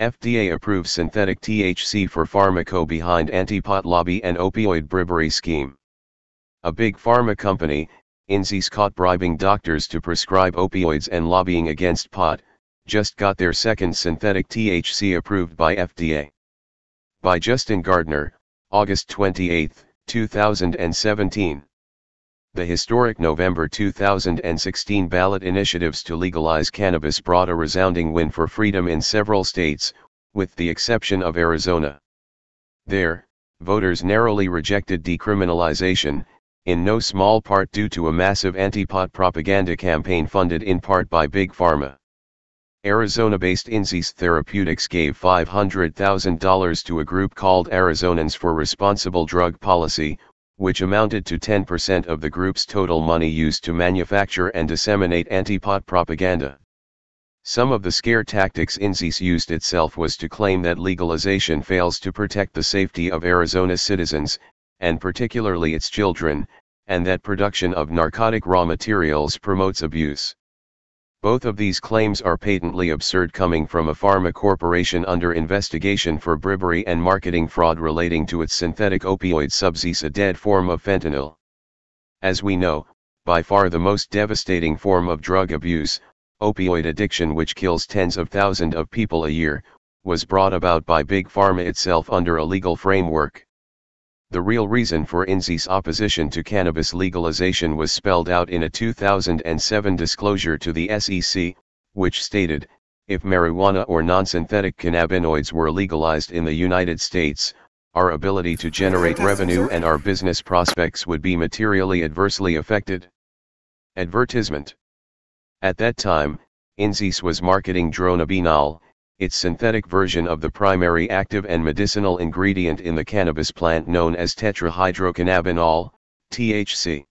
FDA approves synthetic THC for Pharma co behind anti-pot lobby and opioid bribery scheme. A big pharma company, INZIS, caught bribing doctors to prescribe opioids and lobbying against pot, just got their second synthetic THC approved by FDA. By Justin Gardner, August 28, 2017. The historic November 2016 ballot initiatives to legalize cannabis brought a resounding win for freedom in several states, with the exception of Arizona. There, voters narrowly rejected decriminalization, in no small part due to a massive anti-pot propaganda campaign funded in part by Big Pharma. Arizona-based INZIS Therapeutics gave $500,000 to a group called Arizonans for Responsible Drug Policy, which amounted to 10% of the group's total money used to manufacture and disseminate anti-pot propaganda. Some of the scare tactics INZIS used itself was to claim that legalization fails to protect the safety of Arizona's citizens, and particularly its children, and that production of narcotic raw materials promotes abuse. Both of these claims are patently absurd, coming from a pharma corporation under investigation for bribery and marketing fraud relating to its synthetic opioid substance, a dead form of fentanyl. As we know, by far the most devastating form of drug abuse, opioid addiction, which kills tens of thousands of people a year, was brought about by Big Pharma itself under a legal framework. The real reason for INZIS' opposition to cannabis legalization was spelled out in a 2007 disclosure to the SEC, which stated, if marijuana or non-synthetic cannabinoids were legalized in the United States, our ability to generate revenue and our business prospects would be materially adversely affected. Advertisement. At that time, INZIS was marketing dronabinol, its synthetic version of the primary active and medicinal ingredient in the cannabis plant known as tetrahydrocannabinol, THC.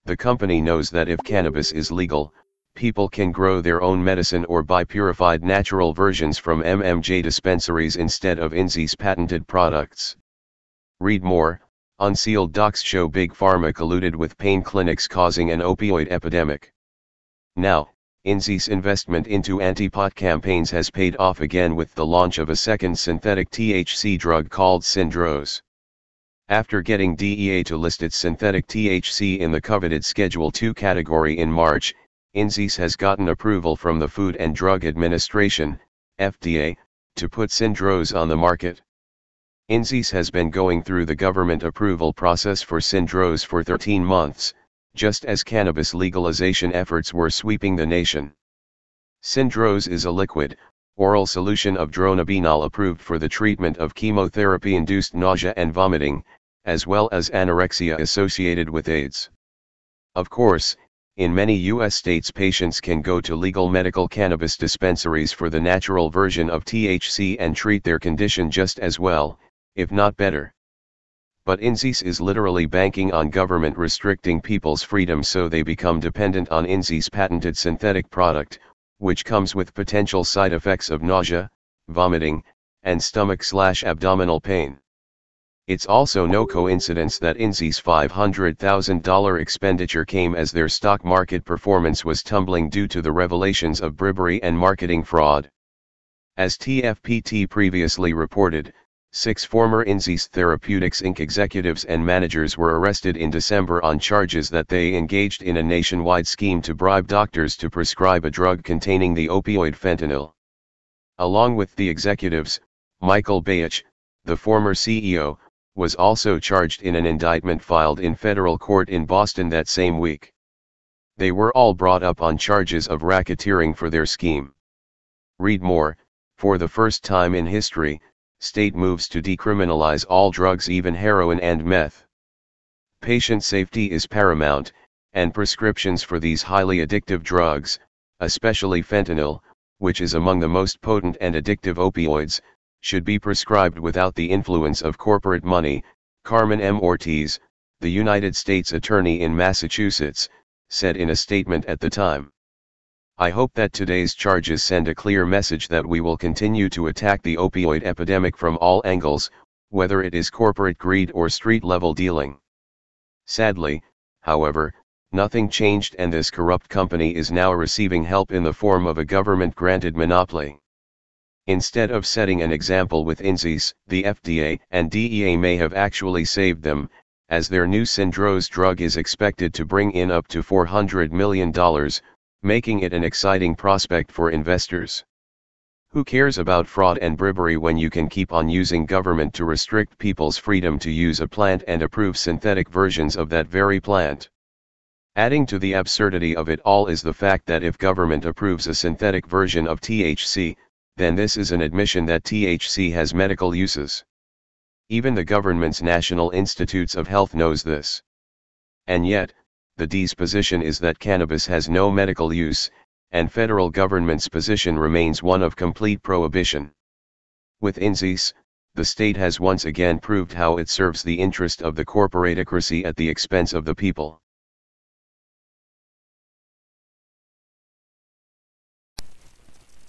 The company knows that if cannabis is legal, people can grow their own medicine or buy purified natural versions from MMJ dispensaries instead of INZIS patented products. Read more. Unsealed docs show Big Pharma colluded with pain clinics causing an opioid epidemic. Now, INZIS' investment into anti-pot campaigns has paid off again with the launch of a second synthetic THC drug called Syndrose. After getting DEA to list its synthetic THC in the coveted Schedule II category in March, INZIS has gotten approval from the Food and Drug Administration, FDA, to put Syndrose on the market. INZIS has been going through the government approval process for Syndrose for 13 months. Just as cannabis legalization efforts were sweeping the nation. Syndrose is a liquid, oral solution of dronabinol approved for the treatment of chemotherapy-induced nausea and vomiting, as well as anorexia associated with AIDS. Of course, in many U.S. states patients can go to legal medical cannabis dispensaries for the natural version of THC and treat their condition just as well, if not better. But INZIS is literally banking on government restricting people's freedom so they become dependent on INZIS' patented synthetic product, which comes with potential side effects of nausea, vomiting, and stomach/abdominal pain. It's also no coincidence that INZIS' $500,000 expenditure came as their stock market performance was tumbling due to the revelations of bribery and marketing fraud. As TFPT previously reported, 6 former INZIS Therapeutics Inc. executives and managers were arrested in December on charges that they engaged in a nationwide scheme to bribe doctors to prescribe a drug containing the opioid fentanyl. Along with the executives, Michael Bayach, the former CEO, was also charged in an indictment filed in federal court in Boston that same week. They were all brought up on charges of racketeering for their scheme. Read more. For the first time in history, state moves to decriminalize all drugs, even heroin and meth. Patient safety is paramount, and prescriptions for these highly addictive drugs, especially fentanyl, which is among the most potent and addictive opioids, should be prescribed without the influence of corporate money, Carmen M. Ortiz, the United States Attorney in Massachusetts, said in a statement at the time. I hope that today's charges send a clear message that we will continue to attack the opioid epidemic from all angles, whether it is corporate greed or street-level dealing. Sadly, however, nothing changed, and this corrupt company is now receiving help in the form of a government-granted monopoly. Instead of setting an example with INZIS, the FDA and DEA may have actually saved them, as their new Syndrose drug is expected to bring in up to $400 million, making it an exciting prospect for investors. Who cares about fraud and bribery when you can keep on using government to restrict people's freedom to use a plant and approve synthetic versions of that very plant? Adding to the absurdity of it all is the fact that if government approves a synthetic version of THC, then this is an admission that THC has medical uses. Even the government's National Institutes of Health knows this. And yet, the D's position is that cannabis has no medical use, and federal government's position remains one of complete prohibition. With INZIS, the state has once again proved how it serves the interest of the corporatocracy at the expense of the people.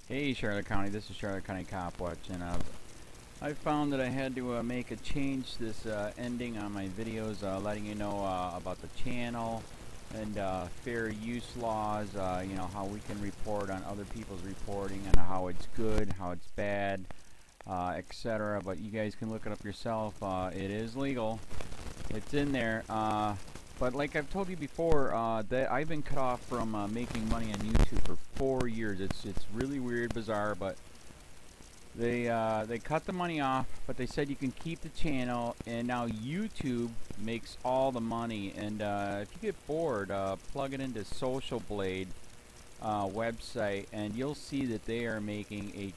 Hey Charlotte County, this is Charlotte County COPWATCH, and I found that I had to make a change this ending on my videos, letting you know about the channel and fair use laws, you know, how we can report on other people's reporting and how it's good, how it's bad, etc. But you guys can look it up yourself. It is legal. It's in there. But like I've told you before, that I've been cut off from making money on YouTube for 4 years. It's really weird, bizarre, but they cut the money off, but they said you can keep the channel, and now YouTube makes all the money. And if you get bored, plug it into Social Blade website, and you'll see that they are making a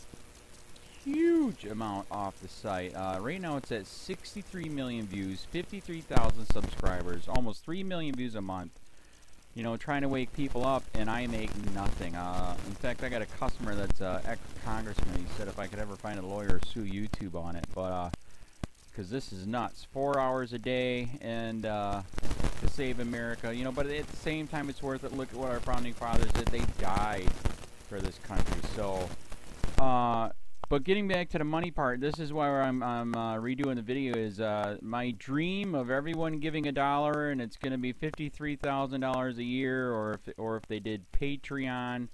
huge amount off the site. Right now it's at 63 million views, 53,000 subscribers, almost 3 million views a month. You know, trying to wake people up, and I make nothing. In fact, I got a customer that's ex-congressman. He said if I could ever find a lawyer, sue YouTube on it. But because this is nuts. 4 hours a day, and to save America. You know, but at the same time, it's worth it. Look at what our founding fathers did. They died for this country. So, but getting back to the money part, this is why I'm redoing the video. Is my dream of everyone giving $1, and it's going to be $53,000 a year, or if they did Patreon,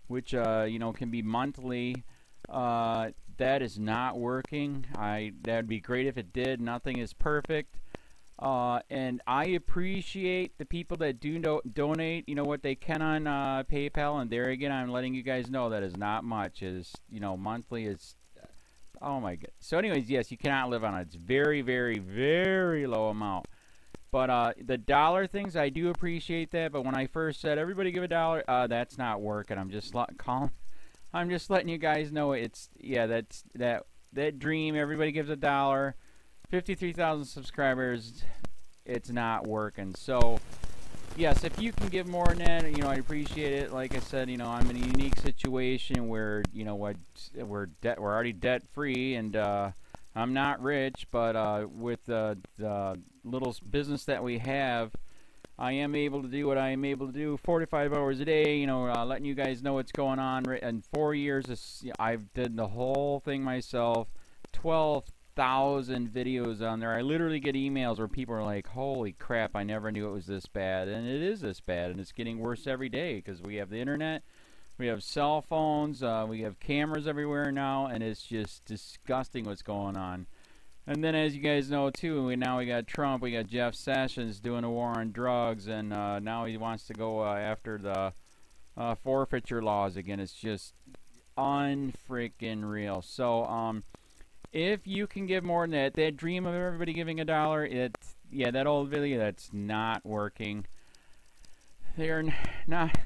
which you know, can be monthly. That is not working. That'd be great if it did. Nothing is perfect. And I appreciate the people that do donate, you know, what they can on PayPal. And there again, I'm letting you guys know that is not much. Is, you know, monthly is, oh my god. So anyways, yes, you cannot live on it. It's very, very, very low amount. But the dollar things, I do appreciate that. But when I first said everybody give $1, that's not working. I'm just letting you guys know it's, yeah, that's that dream. Everybody gives $1. 53,000 subscribers, it's not working. So, yes, if you can give more than that, you know, I appreciate it. Like I said, you know, I'm in a unique situation where, you know, we're already debt-free, and I'm not rich, but with the little business that we have, I am able to do what I am able to do 45 hours a day, you know, letting you guys know what's going on. In 4 years, I've did the whole thing myself, 12,000 videos on there. I literally get emails where people are like, holy crap, I never knew it was this bad. And it is this bad, and it's getting worse every day because we have the internet, we have cell phones, we have cameras everywhere now, and it's just disgusting what's going on. And then, as you guys know too, now we got Trump, we got Jeff Sessions doing a war on drugs, and now he wants to go after the forfeiture laws again. It's just unfreaking real. So if you can give more than that dream of everybody giving $1, it's, yeah, that old video, that's not working. They're not,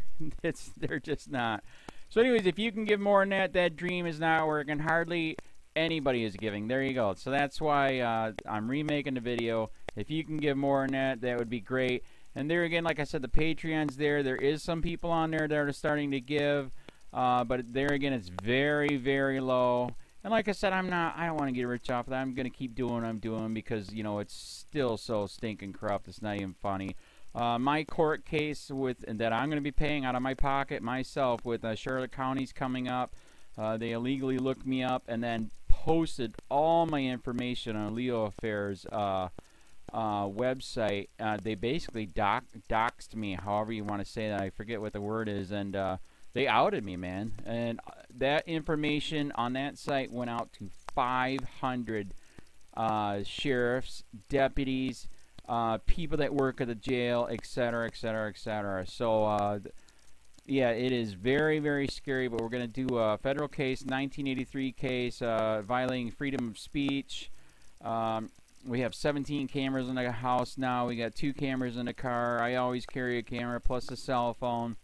they're just not. So anyways, if you can give more than that dream is not working. Hardly anybody is giving. There you go. So that's why I'm remaking the video. If you can give more than that, that would be great. And there again, like I said, the Patreon's there. There is some people on there that are starting to give, but there again, it's very, very low. And like I said, I don't want to get rich off of that. I'm going to keep doing what I'm doing because, you know, it's still so stinking corrupt. It's not even funny. My court case that I'm going to be paying out of my pocket myself with Charlotte County's coming up. They illegally looked me up and then posted all my information on LEOAFFAIRS website. They basically doxed me, however you want to say that. I forget what the word is, and they outed me, man. And that information on that site went out to 500 sheriffs, deputies, people that work at the jail, etc., etc., etc. So, yeah, it is very, very scary, but we're going to do a federal case, 1983 case, violating freedom of speech. We have 17 cameras in the house now. We got 2 cameras in the car. I always carry a camera plus a cell phone.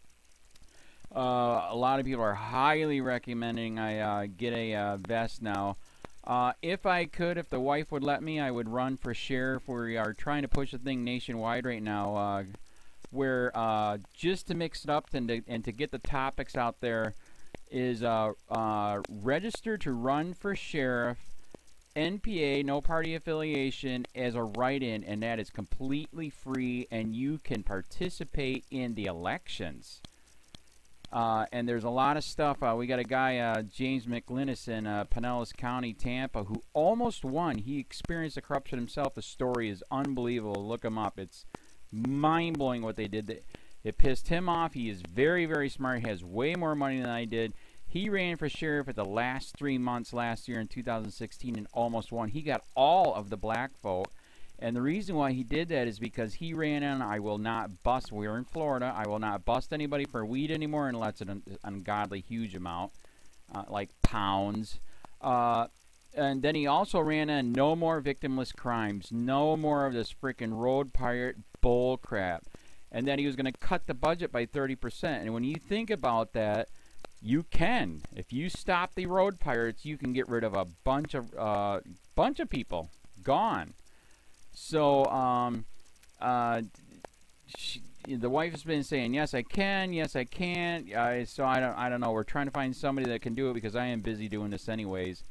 A lot of people are highly recommending I get a vest now. If I could, if the wife would let me, I would run for sheriff. We are trying to push the thing nationwide right now. Where just to mix it up and to get the topics out there is register to run for sheriff, NPA, no party affiliation, as a write-in, and that is completely free, and you can participate in the elections. And there's a lot of stuff. We got a guy, James McLinnis in Pinellas County, Tampa, who almost won. He experienced the corruption himself. The story is unbelievable. Look him up. It's mind-blowing what they did. It pissed him off. He is very, very smart. He has way more money than I did. He ran for sheriff at the last 3 months last year in 2016 and almost won. He got all of the black vote. And the reason why he did that is because he ran on, I will not bust, we're in Florida, I will not bust anybody for weed anymore unless it's an ungodly huge amount, like pounds. And then he also ran on no more victimless crimes, no more of this freaking road pirate bull crap. And then he was going to cut the budget by 30%. And when you think about that, you can. If you stop the road pirates, you can get rid of a bunch of people. Gone. So, the wife has been saying, yes, I can, yes, I can't. So I don't know. We're trying to find somebody that can do it because I am busy doing this anyways.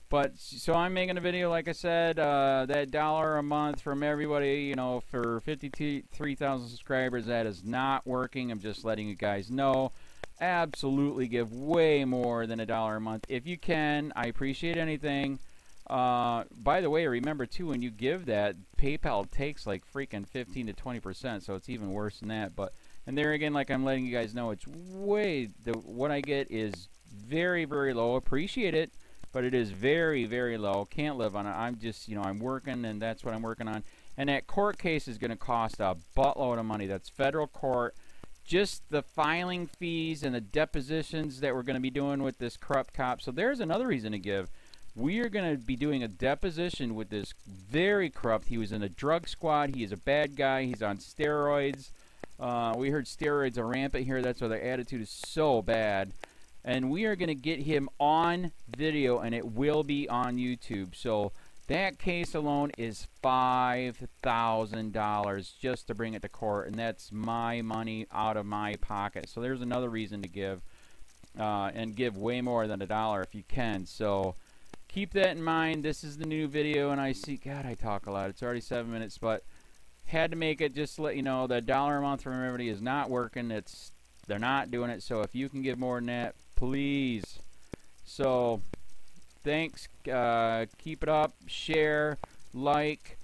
But, so I'm making a video, like I said, that $1 a month from everybody, you know, for 53,000 subscribers, that is not working. I'm just letting you guys know. Absolutely give way more than $1 a month. If you can, I appreciate anything. By the way, remember too, when you give that, PayPal takes like freaking 15 to 20%, so it's even worse than that. But, and there again, like I'm letting you guys know, it's way, what I get is very, very low. Appreciate it, but it is very, very low. Can't live on it. I'm just, you know, I'm working, and that's what I'm working on. And that court case is going to cost a buttload of money. That's federal court. Just the filing fees and the depositions that we're going to be doing with this corrupt cop. So there's another reason to give. We are going to be doing a deposition with this very corrupt. He was in a drug squad. He is a bad guy. He's on steroids. We heard steroids are rampant here. That's why their attitude is so bad. And we are going to get him on video, and it will be on YouTube. So that case alone is $5,000 just to bring it to court, and that's my money out of my pocket. So there's another reason to give, and give way more than $1 if you can. So keep that in mind. This is the new video, and I see, God, I talk a lot. It's already 7 minutes, but had to make it just to let you know that $1 a month from everybody is not working. They're not doing it. So if you can give more than that, please. So thanks. Keep it up. Share, like,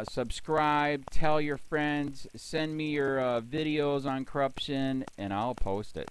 subscribe, tell your friends, send me your videos on corruption, and I'll post it.